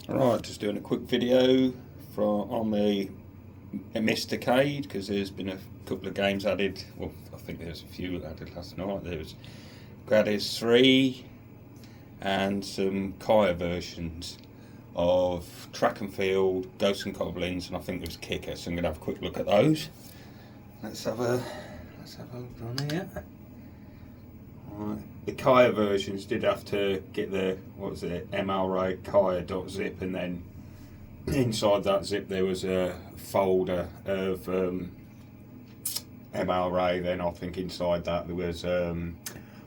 Alright, just doing a quick video on the Mistacade, because there's been a couple of games added. Well, I think there's a few added last night. There was Gradius 3 and some Kaya versions of Track and Field, Ghosts and Goblins, and I think there was Kicker, so I'm going to have a quick look at those. Let's have a look on here. Right. The Kaya versions did have to get the, what was it, MLRay Kaya.zip, and then inside that zip there was a folder of MLRay. Then I think inside that there was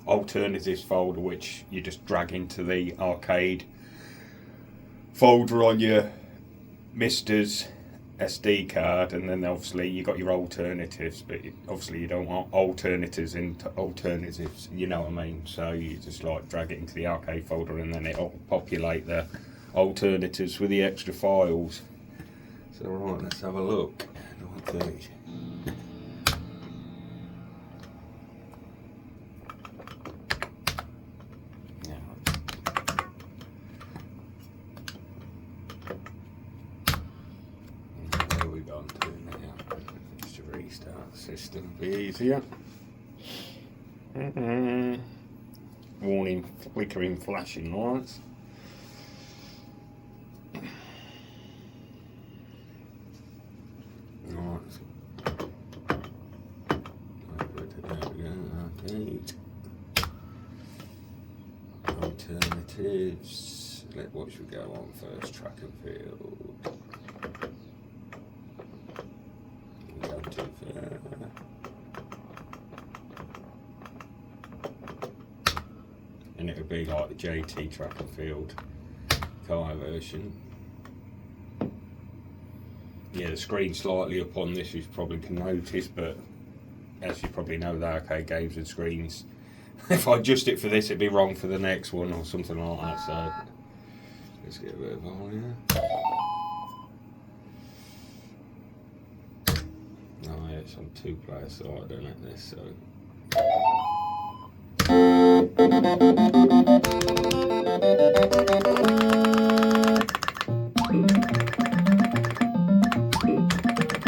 alternatives folder, which you just drag into the arcade folder on your Mister's SD card, and then obviously you got your alternatives, but obviously you don't want alternatives into alternatives, you know what I mean? So you just like drag it into the arcade folder, and then it'll populate the alternatives with the extra files. So right, let's have a look. Just to restart the system, be easier. Warning, flickering, flashing lights. Arcade. Alternatives. What should we go on first? Track and Field. Go to and it would be like the JT Track and Field Kaya version. Yeah, the screen's slightly up on this, you probably can notice, but as you probably know with arcade games and screens, if I adjust it for this, it'd be wrong for the next one or something like that. So let's get a bit of volume. Oh yeah, it's on 2-player side, isn't it, this, so.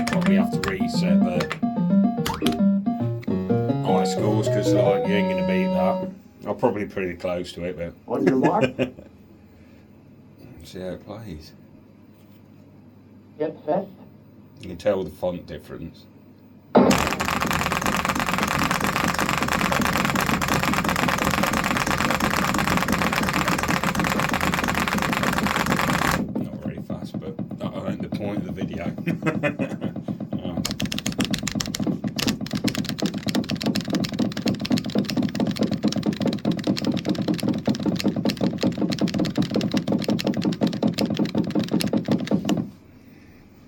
Probably have to reset the high scores, because like you ain't going to beat that. I'm probably pretty close to it, but on your mark. See how it plays. Get set. You can tell the font difference. Not very fast, but that ain't the point of the video.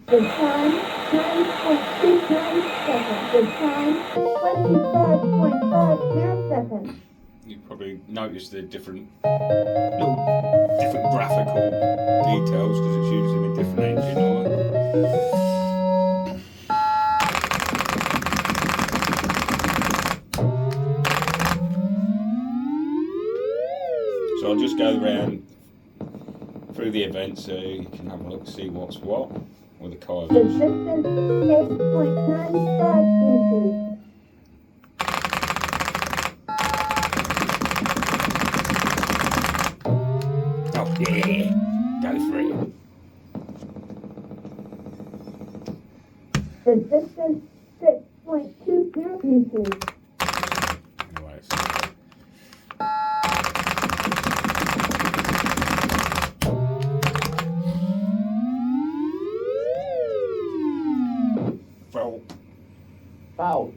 The time, 9.29 seconds. The time, 25.50 seconds. You probably noticed the different graphical details, because it's using a different engine on it. So I'll just go around through the event so you can have a look, see what's what with the Kaya The distance, 8.95 meters. Oh yeah, go for it. The distance, 6.20 meters. Anyways. Foul.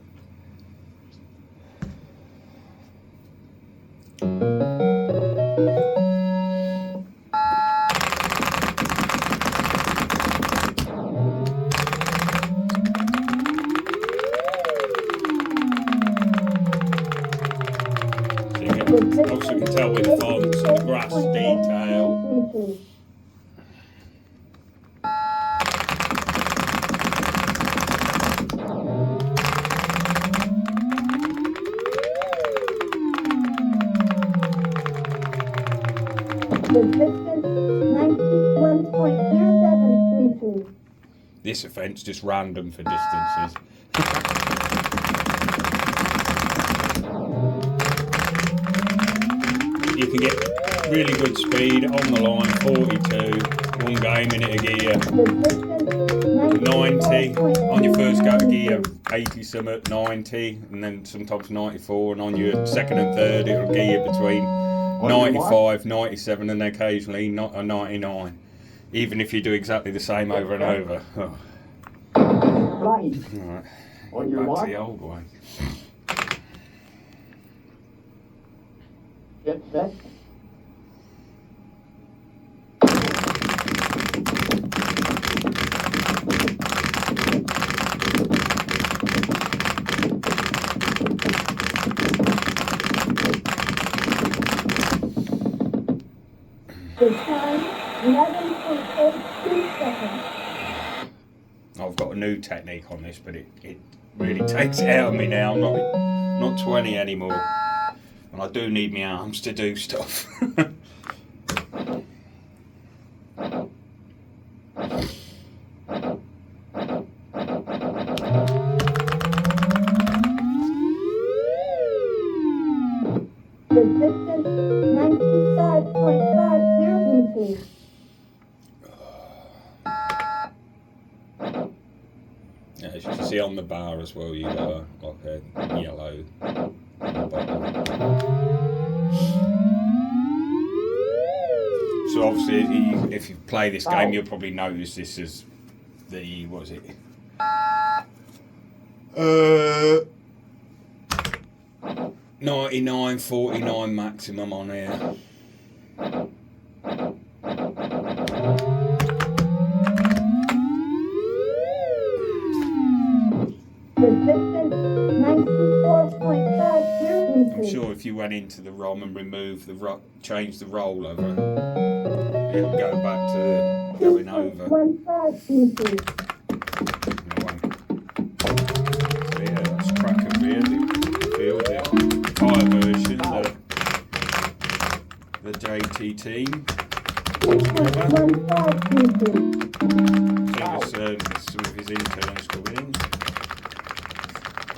Also you can tell with the fonts and the grass detail. The distance, 91 This offence just random for distances. You can get really good speed on the line, 42, one game in it a gear, The distance 90, on your first go to gear, 94.2 80 something, 90, and then sometimes 94, and on your second and third it'll gear between 95, 97, and occasionally not a 99, even if you do exactly the same over and over. Oh. Right. Right. On your Back mark. to the old way. Get set. The time 11.82 seconds. I've got a new technique on this, but it really takes it out of me now. I'm not 20 anymore, and I do need my arms to do stuff. The distance 95.50 meters. Yeah, as you can see on the bar as well, you got like a yellow on the bottom. So obviously, if you play this game, you'll probably notice this as the, what was it? 99.49 maximum on here. The distance 94.50 I'm meters. sure if you went into the ROM and removed the change the rollover, it'll go back to going over. 2.15 meters. So yeah, that's Tracker Rear, the tyre version, the JTT. 2.15 meters. I think some of his interns coming in.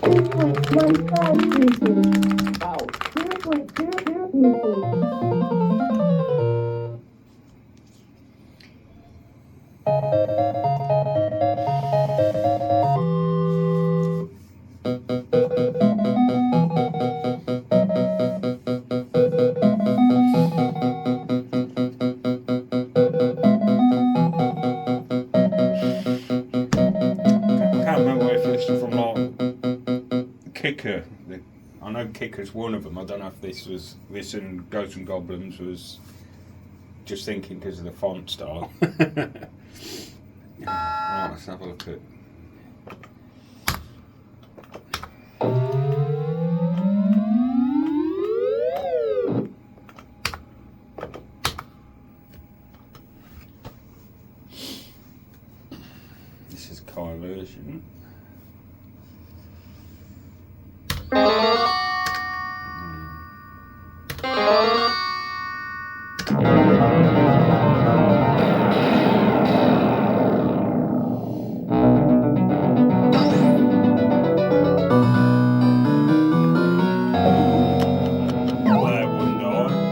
2.15 meters. Out. 0.00 meters. I can't remember if it's from like Kicker. I know Kicker's one of them. I don't know if this and Ghosts and Goblins was just thinking because of the font style. Right, let's have a look at. This is Kai version. Blair one die.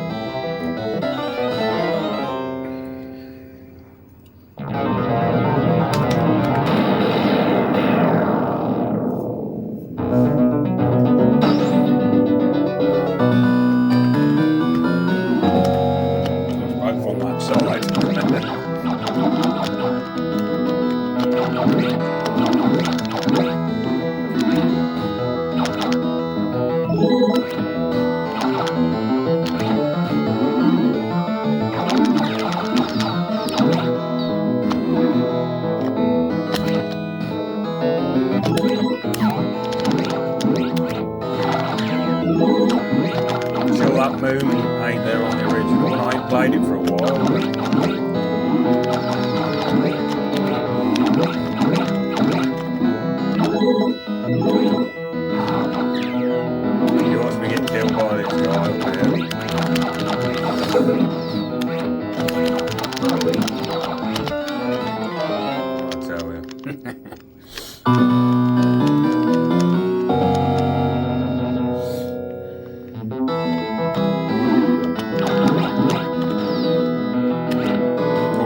Or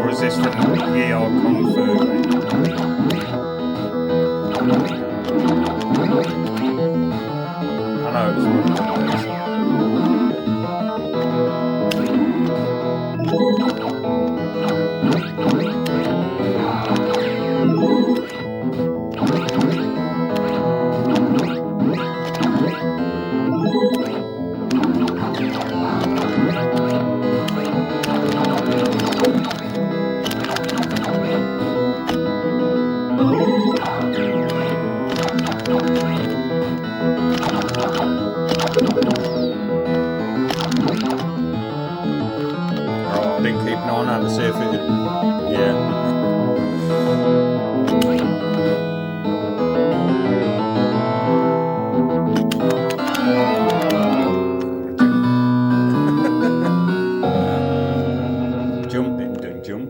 is this from Ye Old Kung Fu? I know it's one of those. Oh, I didn't keep an eye on that to see if it. Yeah. Jumping, don't jump.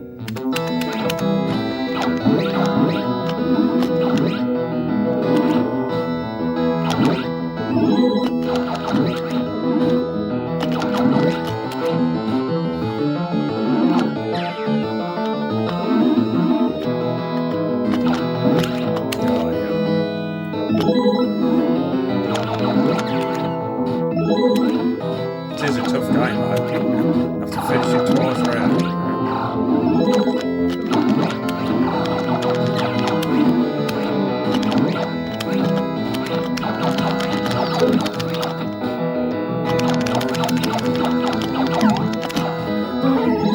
It is a tough game, I have to finish it twice round.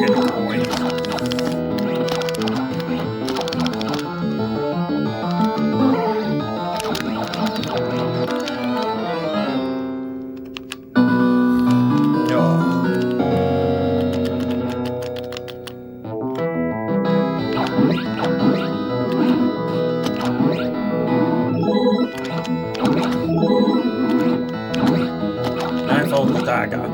Get a point. Now fold the dagger.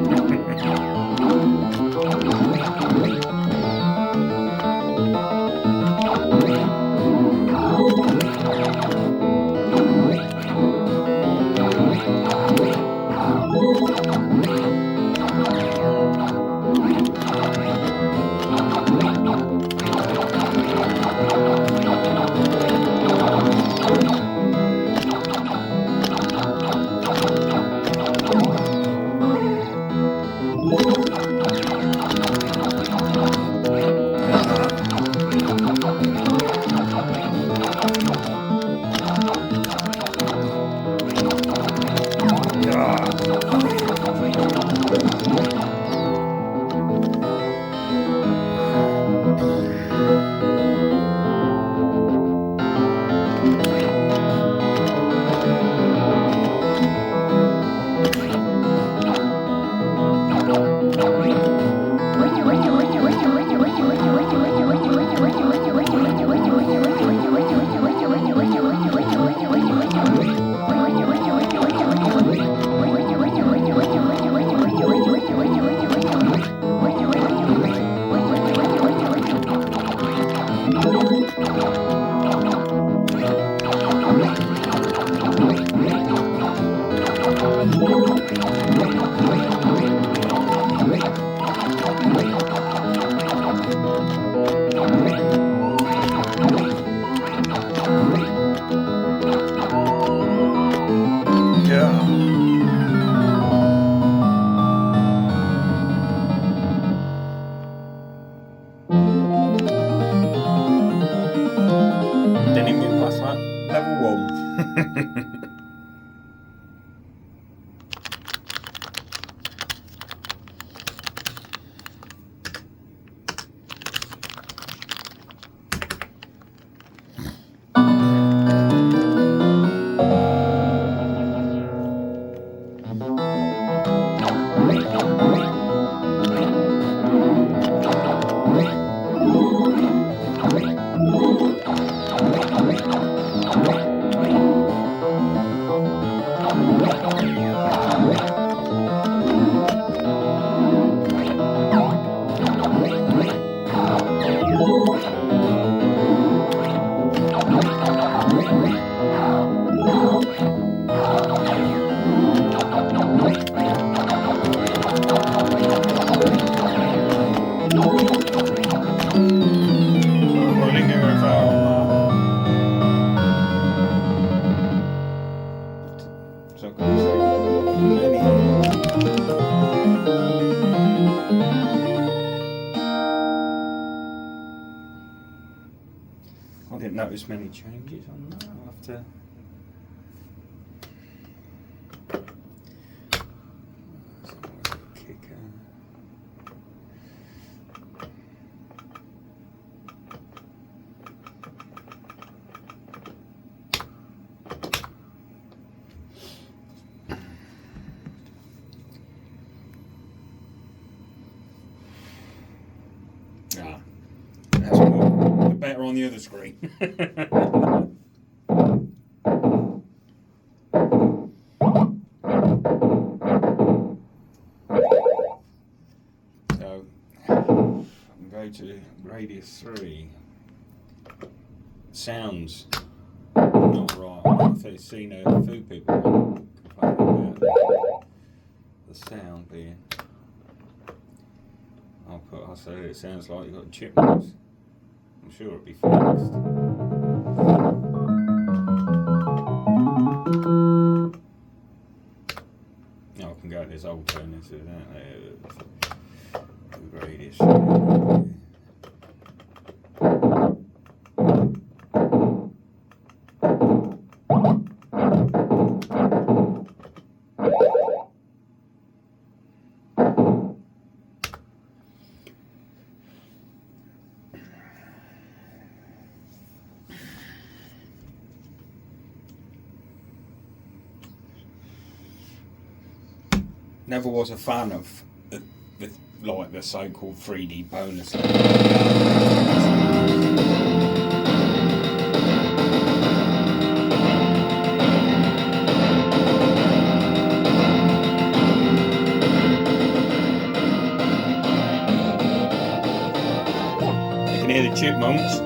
Didn't even get past that. Level 1. I didn't notice many changes on that. I'll have to. Kicker. Ah, that's more better on the other screen. So I'm going to Radius 3. Sounds not right. I've seen a few people complaining about the sound being. I'll say it sounds like you've got chipmunks. I'm sure it'll be fixed. Now I can go to this alternative, the Radius. Never was a fan of the like the so-called 3D bonus. You can hear the chipmunks.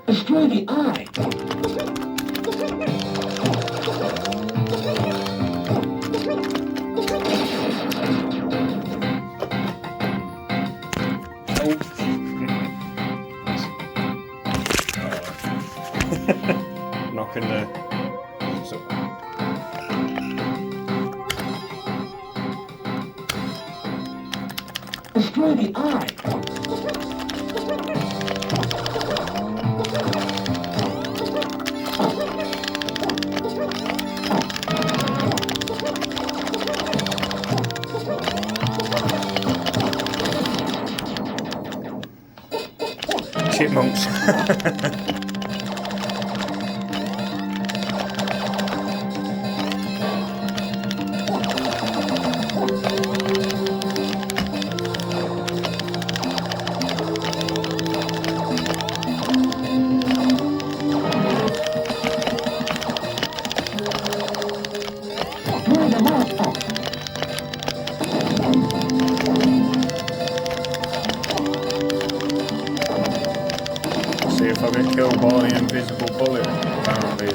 Destroy the eye. Knocking the. Destroy the eye. Chipmunks. See if I get killed by the invisible bullet. Apparently.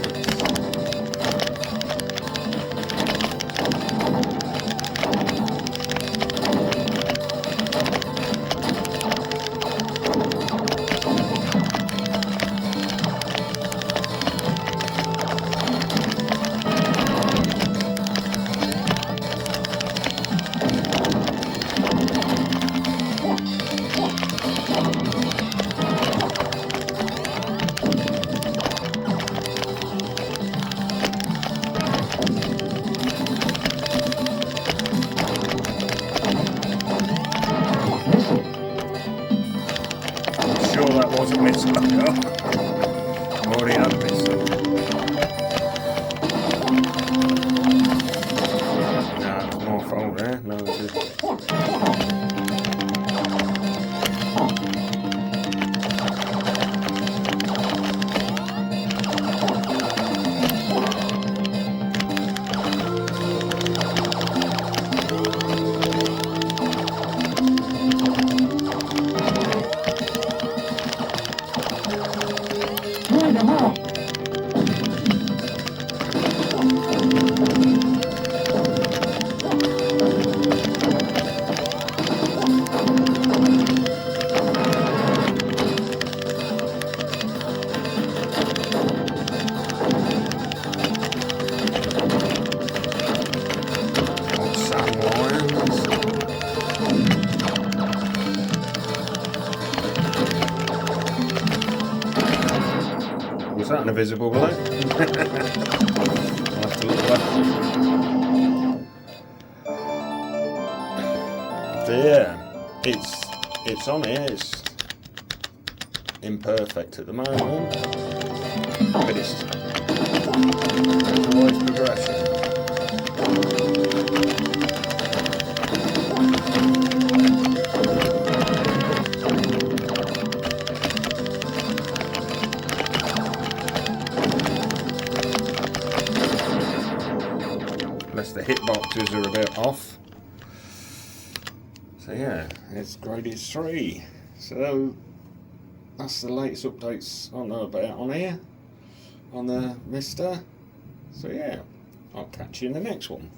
Sure that wasn't missed. Already had a pistol. Nah, it's my fault there. No, it's Clear them out. old Sam Lyons. Was that an invisible bloke? I'll have to look back. So yeah, it's on here. It's imperfect at the moment, but it's always progression. Unless the hitboxes are a bit off. So yeah, it's Gradius 3. So that's the latest updates I know about on here, on the Mister. So yeah, I'll catch you in the next one.